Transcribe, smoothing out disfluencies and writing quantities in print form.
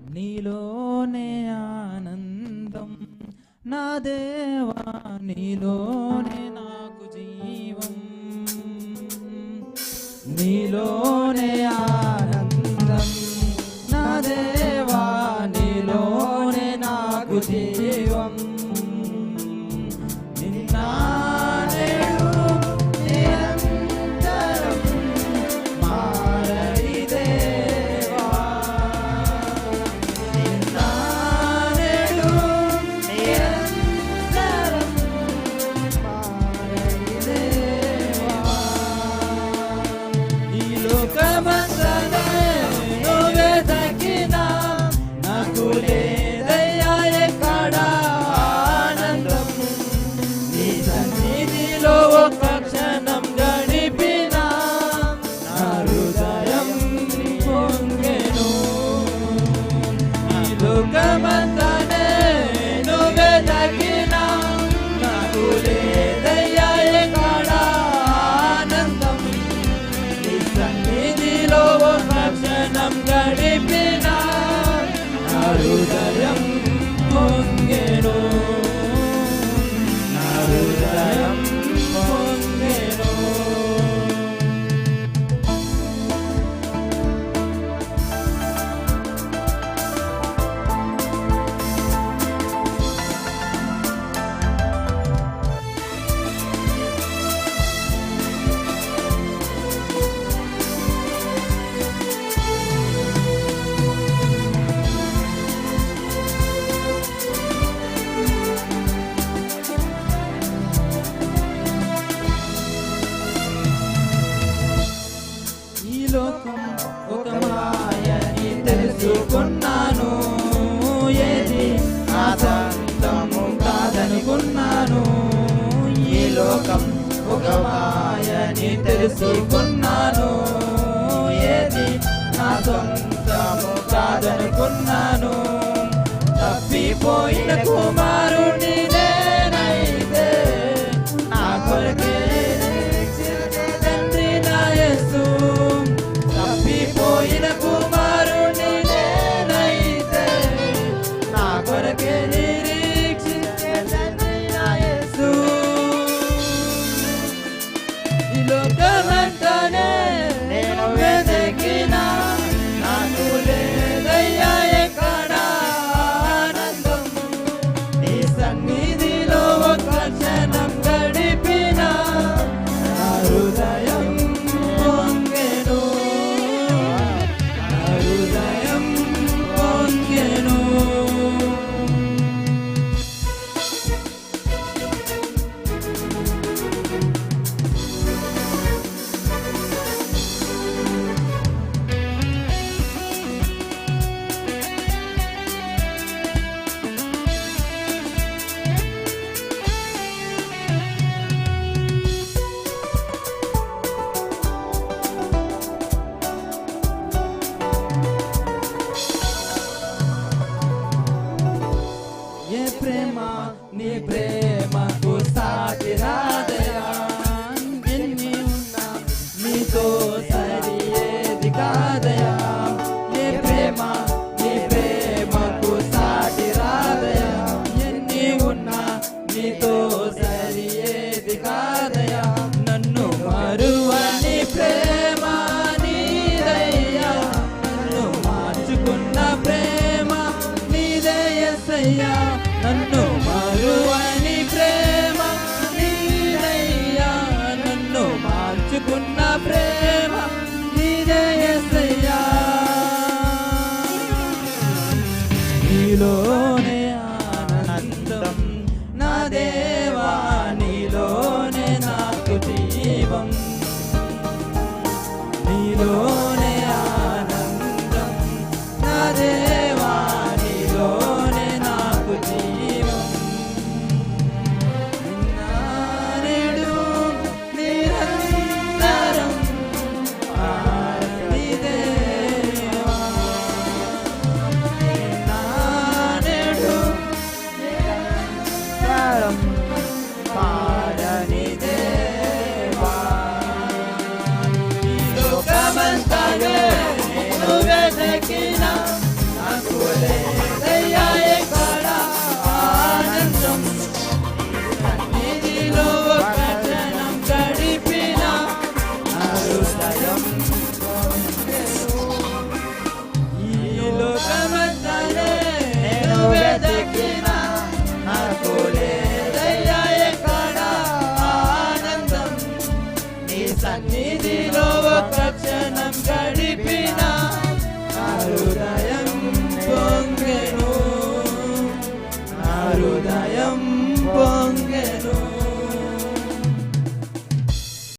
నీలోనే ఆనందం నా దేవా, నీలోనే నాకు జీవం, నీలోనే ఆనందం నా దేవా, నీలోనే నాకు జీవం. హృదయం పొంగెను, నా హృదయం పొంగెను. లోకం ఒక మాయని తెలుసుకున్నాను, ఏది నా సొంతము కాదనుకున్నాను. ఈ లోకం ఒక మాయని తెలుసుకున్నాను, ఏది నా సొంతము కాదనుకున్నాను. తప్పిపోయిన కుమారుని నేనైతే నా కొరకే తండ్రి నా యేసు. తప్పిపోయిన కుమారుని నేనైతే నా కొరకే నిరీక్షించే తండ్రి నా యేసు. ఈ లోకమంతానే నేను వెతికినా నాకు లేదయ్యా ఎక్కడ ఆనందం. నీ సన్నిధిలో ఒక క్షణం గడిపిన నా హృదయం పొంగెను, నా హృదయం పొంగెను. ఏ ప్రేమ నీ ప్రేమకు సాటి రాదయా, ఎన్ని ఉన్నా నీతో సరి ఏది కాదయా. ఏ ప్రేమ నీ ప్రేమకు సాటి రాదయా, ఎన్ని ఉన్నా నీతో సరి ఏది కాదయా. నన్ను మరువని ప్రేమ నీదయ్యా, నన్ను మార్చుకున్న ప్రేమ నీదే యేసయ్యా. నన్ను మరువని ప్రేమ నీదయ్యా, నన్ను మార్చుకున్న ప్రేమ నీదే యేసయ్యా. నీలోనే ఆనందం నా దేవా, నీలోనే నాకు జీవం, నీలోనే ఆనందం నా దేవా.